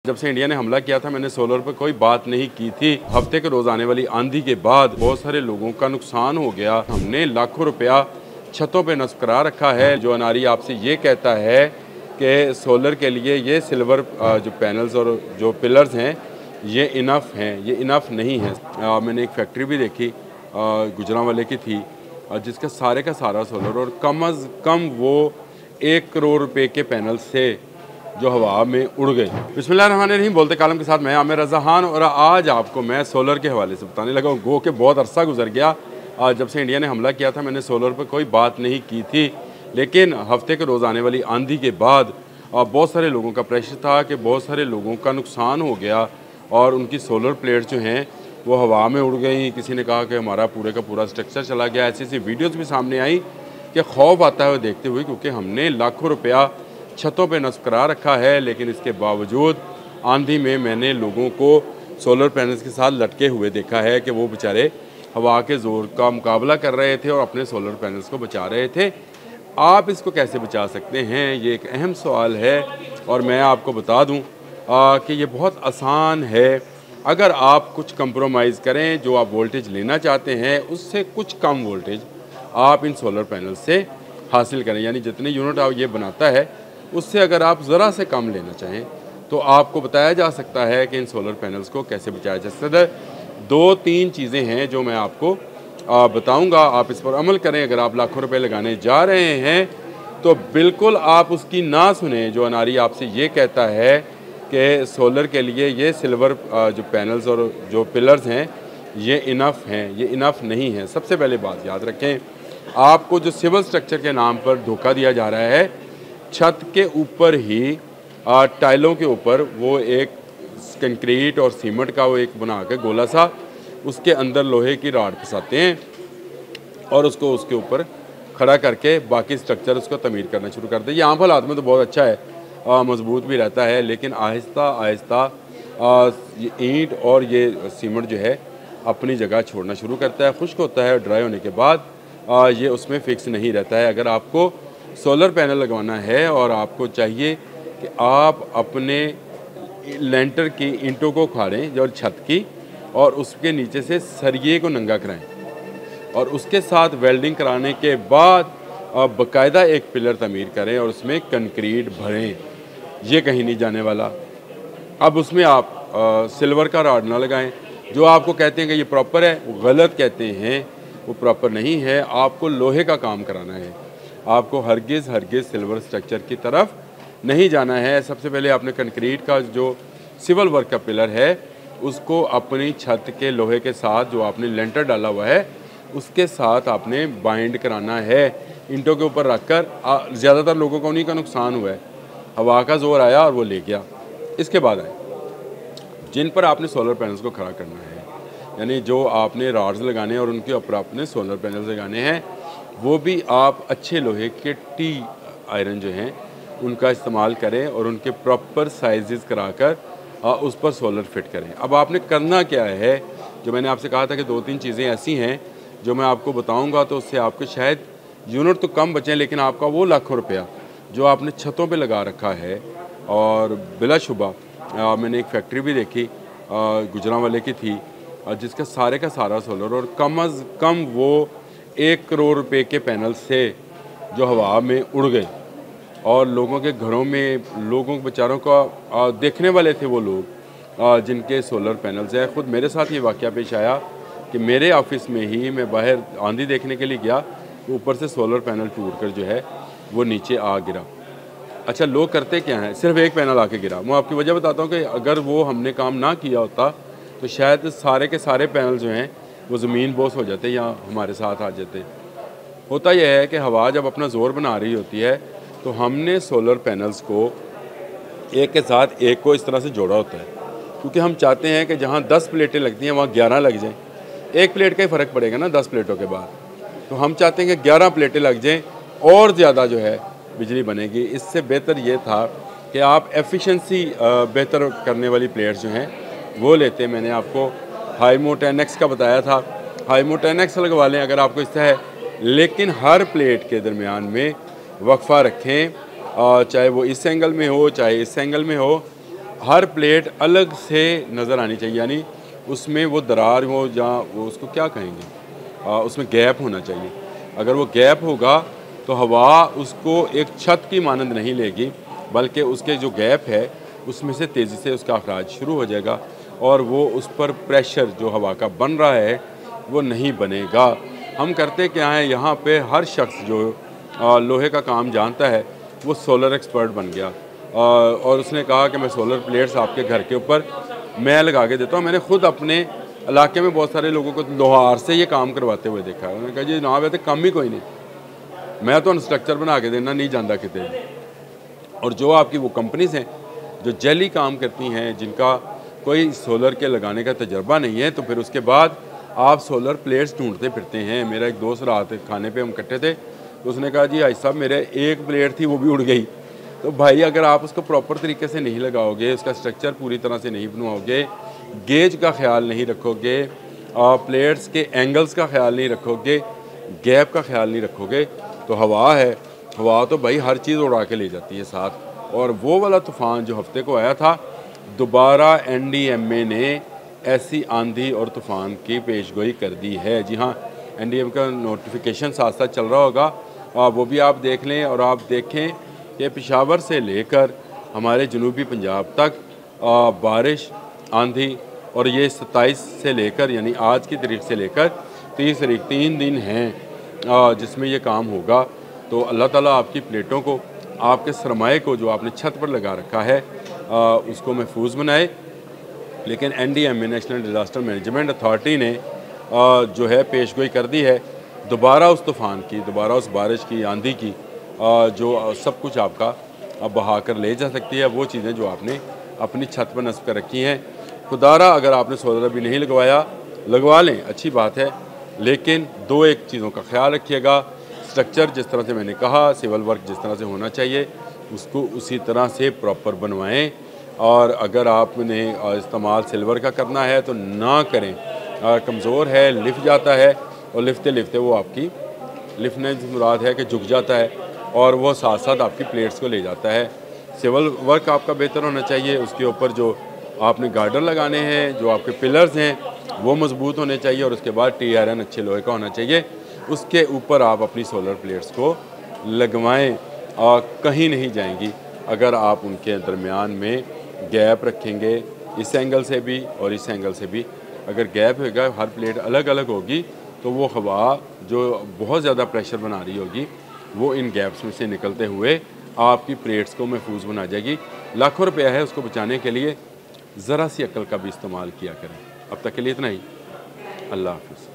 जब से इंडिया ने हमला किया था मैंने सोलर पर कोई बात नहीं की थी। हफ्ते के रोज आने वाली आंधी के बाद बहुत सारे लोगों का नुकसान हो गया। हमने लाखों रुपया छतों पे नस्ब करा रखा है। जो अनारी आपसे ये कहता है कि सोलर के लिए ये सिल्वर जो पैनल्स और जो पिलर्स हैं ये इनफ हैं, ये इनफ नहीं है। मैंने एक फैक्ट्री भी देखी गुजरांवाले की थी जिसका सारे का सारा सोलर और कम अज़ कम वो 1 करोड़ रुपए के पैनल से जो हवा में उड़ गए। बिस्मिल्लाहिर्रहमानिर्रहीम बोलते कालम के साथ मैं आमिर रज़ा खान और आज आपको मैं सोलर के हवाले से बताने लगा हूँ। गो के बहुत अरसा गुजर गया जब से इंडिया ने हमला किया था मैंने सोलर पर कोई बात नहीं की थी, लेकिन हफ्ते के रोज़ आने वाली आंधी के बाद बहुत सारे लोगों का प्रेशर था कि बहुत सारे लोगों का नुकसान हो गया और उनकी सोलर प्लेट जो हैं वो हवा में उड़ गई। किसी ने कहा कि हमारा पूरे का पूरा स्ट्रक्चर चला गया। ऐसी ऐसी वीडियोज़ भी सामने आई कि खौफ आता है देखते हुए, क्योंकि हमने लाखों रुपया छतों पे नस्ब करा रखा है, लेकिन इसके बावजूद आंधी में मैंने लोगों को सोलर पैनल्स के साथ लटके हुए देखा है कि वो बेचारे हवा के ज़ोर का मुकाबला कर रहे थे और अपने सोलर पैनल्स को बचा रहे थे। आप इसको कैसे बचा सकते हैं, ये एक अहम सवाल है और मैं आपको बता दूं कि ये बहुत आसान है। अगर आप कुछ कंप्रोमाइज़ करें, जो आप वोल्टेज लेना चाहते हैं उससे कुछ कम वोल्टेज आप इन सोलर पैनल से हासिल करें, यानी जितने यूनिट आप ये बनाता है उससे अगर आप ज़रा से कम लेना चाहें तो आपको बताया जा सकता है कि इन सोलर पैनल्स को कैसे बचाया जा सकता है। 2-3 चीज़ें हैं जो मैं आपको बताऊंगा, आप इस पर अमल करें। अगर आप लाखों रुपए लगाने जा रहे हैं तो बिल्कुल आप उसकी ना सुने। जो अनारी आपसे ये कहता है कि सोलर के लिए ये सिल्वर जो पैनल्स और जो पिलर्स हैं ये इनफ हैं, ये इनफ नहीं है। सबसे पहले बात याद रखें, आपको जो सिविल स्ट्रक्चर के नाम पर धोखा दिया जा रहा है, छत के ऊपर ही टाइलों के ऊपर वो एक कंक्रीट और सीमेंट का वो एक बना के गोला सा उसके अंदर लोहे की राड फंसाते हैं और उसको उसके ऊपर खड़ा करके बाकी स्ट्रक्चर उसको तमीर करना शुरू करते हैं। ये आम हालात में तो बहुत अच्छा है, मजबूत भी रहता है, लेकिन आहिस्ता आहिस्ता ये ईंट और ये सीमेंट जो है अपनी जगह छोड़ना शुरू करता है। खुश्क होता है, ड्राई होने के बाद ये उसमें फ़िक्स नहीं रहता है। अगर आपको सोलर पैनल लगवाना है और आपको चाहिए कि आप अपने लेंटर की ईंटों को उखाड़ें और छत की और उसके नीचे से सरिये को नंगा कराएं और उसके साथ वेल्डिंग कराने के बाद बाकायदा एक पिलर तमीर करें और उसमें कंक्रीट भरें, ये कहीं नहीं जाने वाला। अब उसमें आप सिल्वर का राड ना लगाएं। जो आपको कहते हैं कि ये प्रॉपर है वो गलत कहते हैं, वो प्रॉपर नहीं है। आपको लोहे का काम कराना है, आपको हरगिज़ सिल्वर स्ट्रक्चर की तरफ नहीं जाना है। सबसे पहले आपने कंक्रीट का जो सिविल वर्क का पिलर है उसको अपनी छत के लोहे के साथ जो आपने लेंटर डाला हुआ है उसके साथ आपने बाइंड कराना है, ईंटों के ऊपर रखकर। ज़्यादातर लोगों को उन्हीं का नुकसान हुआ है, हवा का ज़ोर आया और वो ले गया। इसके बाद आए जिन पर आपने सोलर पैनल्स को खड़ा करना है, यानी जो आपने राड्स लगाने हैं और उनके ऊपर आपने सोलर पैनल्स लगाने हैं, वो भी आप अच्छे लोहे के टी आयरन जो हैं उनका इस्तेमाल करें और उनके प्रॉपर साइजेस कराकर उस पर सोलर फिट करें। अब आपने करना क्या है, जो मैंने आपसे कहा था कि 2-3 चीज़ें ऐसी हैं जो मैं आपको बताऊंगा तो उससे आपके शायद यूनिट तो कम बचें, लेकिन आपका वो लाखों रुपया जो आपने छतों पे लगा रखा है। और बिलाशुबा मैंने एक फैक्ट्री भी देखी गुजरांवाले की थी जिसका सारे का सारा सोलर और कम अज़ कम वो 1 करोड़ रुपए के पैनल से जो हवा में उड़ गए और लोगों के घरों में, लोगों के बेचारों का देखने वाले थे वो लोग जिनके सोलर पैनल्स हैं। ख़ुद मेरे साथ ये वाक़या पेश आया कि मेरे ऑफिस में ही मैं बाहर आंधी देखने के लिए गया, ऊपर से सोलर पैनल टूटकर जो है वो नीचे आ गिरा। अच्छा, लोग करते क्या हैं, सिर्फ एक पैनल आके गिरा। मैं आपकी वजह बताता हूँ कि अगर वो हमने काम ना किया होता तो शायद सारे के सारे पैनल जो हैं वो ज़मीन बोस हो जाते या हमारे साथ आ जाते। होता यह है कि हवा जब अपना ज़ोर बना रही होती है तो हमने सोलर पैनल्स को एक के साथ एक को इस तरह से जोड़ा होता है, क्योंकि हम चाहते हैं कि जहाँ 10 प्लेटें लगती हैं वहाँ 11 लग जाएं। एक प्लेट का ही फ़र्क पड़ेगा ना 10 प्लेटों के बाद, तो हम चाहते हैं कि 11 प्लेटें लग जाएं और ज़्यादा जो है बिजली बनेगी। इससे बेहतर ये था कि आप एफिशिएंसी बेहतर करने वाली प्लेट्स जो हैं वो लेते। मैंने आपको हाईमो 10X का बताया था, हाईमो 10X लगवा लें अगर आपको इच्छा है, लेकिन हर प्लेट के दरमियान में वक्फा रखें, चाहे वो इस एंगल में हो चाहे इस एंगल में हो, हर प्लेट अलग से नज़र आनी चाहिए, यानी उसमें वो दरार हो, जहाँ वो उसको क्या कहेंगे, उसमें गैप होना चाहिए। अगर वो गैप होगा तो हवा उसको एक छत की मानंद नहीं लेगी, बल्कि उसके जो गैप है उसमें से तेज़ी से उसका अखराज शुरू हो जाएगा और वो उस पर प्रेशर जो हवा का बन रहा है वो नहीं बनेगा। हम करते क्या हैं, यहाँ पे हर शख्स जो लोहे का काम जानता है वो सोलर एक्सपर्ट बन गया, और उसने कहा कि मैं सोलर प्लेट्स आपके घर के ऊपर मैं लगा के देता हूँ। मैंने खुद अपने इलाके में बहुत सारे लोगों को लोहार से ये काम करवाते हुए देखा है। उन्होंने कहा जी ना वैसे कम ही कोई नहीं, मैं तो स्ट्रक्चर बना के देना नहीं जानता कितने। और जो आपकी वो कंपनीज हैं जो जैली काम करती हैं, जिनका कोई सोलर के लगाने का तजर्बा नहीं है, तो फिर उसके बाद आप सोलर प्लेट्स ढूंढते फिरते हैं। मेरा एक दोस्त रात खाने पे हम इकट्ठे थे, तो उसने कहा जी भाई साहब मेरे एक प्लेट थी वो भी उड़ गई। तो भाई अगर आप उसको प्रॉपर तरीके से नहीं लगाओगे, उसका स्ट्रक्चर पूरी तरह से नहीं बनवाओगे, गेज का ख्याल नहीं रखोगे, प्लेट्स के एंगल्स का ख्याल नहीं रखोगे, गैप का ख्याल नहीं रखोगे, तो हवा है, हवा तो भाई हर चीज़ उड़ा के ले जाती है साथ। और वो वाला तूफ़ान जो हफ्ते को आया था, दोबारा NDMA ने ऐसी आंधी और तूफ़ान की पेशगोई कर दी है। जी हाँ, NDMA का नोटिफिकेशन साथ साथ चल रहा होगा, वो भी आप देख लें। और आप देखें कि पेशावर से लेकर हमारे जनूबी पंजाब तक बारिश, आंधी, और ये 27 से लेकर यानी आज की तारीख से लेकर 30 तारीख 3 दिन हैं जिसमें ये काम होगा। तो अल्लाह ताला आपकी प्लेटों को, आपके सरमाए को जो आपने छत पर लगा रखा है उसको महफूज बनाए। लेकिन NDMA national disaster management authority ने जो है पेशगोई कर दी है दोबारा उस तूफ़ान की, दोबारा उस बारिश की, आंधी की, जो सब कुछ आपका बहा कर ले जा सकती है। वो चीज़ें जो आपने अपनी छत पर नस्ब कर रखी हैं, खुदारा अगर आपने सोलर अभी नहीं लगवाया, लगवा लें, अच्छी बात है। लेकिन दो एक चीज़ों का ख्याल रखिएगा, स्ट्रक्चर जिस तरह से मैंने कहा, सिविल वर्क जिस तरह से होना चाहिए उसको उसी तरह से प्रॉपर बनवाएं। और अगर आपने इस्तेमाल सिल्वर का करना है तो ना करें, कमज़ोर है, लिफ्ट जाता है, और लिफ्ते लिफ्ते वो आपकी लिफ्टने की मुराद है कि झुक जाता है और वो साथ साथ आपकी प्लेट्स को ले जाता है। सिविल वर्क आपका बेहतर होना चाहिए, उसके ऊपर जो आपने गार्डर लगाने हैं, जो आपके पिलर्स हैं वो मजबूत होने चाहिए, और उसके बाद टी आयरन अच्छे लोहे का होना चाहिए। उसके ऊपर आप अपनी सोलर प्लेट्स को लगवाएं, कहीं नहीं जाएंगी अगर आप उनके दरमियान में गैप रखेंगे, इस एंगल से भी और इस एंगल से भी अगर गैप होगा, हर प्लेट अलग अलग होगी, तो वो हवा जो बहुत ज़्यादा प्रेशर बना रही होगी वो इन गैप्स में से निकलते हुए आपकी प्लेट्स को महफूज बना जाएगी। लाखों रुपया है, उसको बचाने के लिए ज़रा सी अक्ल का भी इस्तेमाल किया करें। अब तक के लिए इतना ही। अल्लाह हाफ़िज़।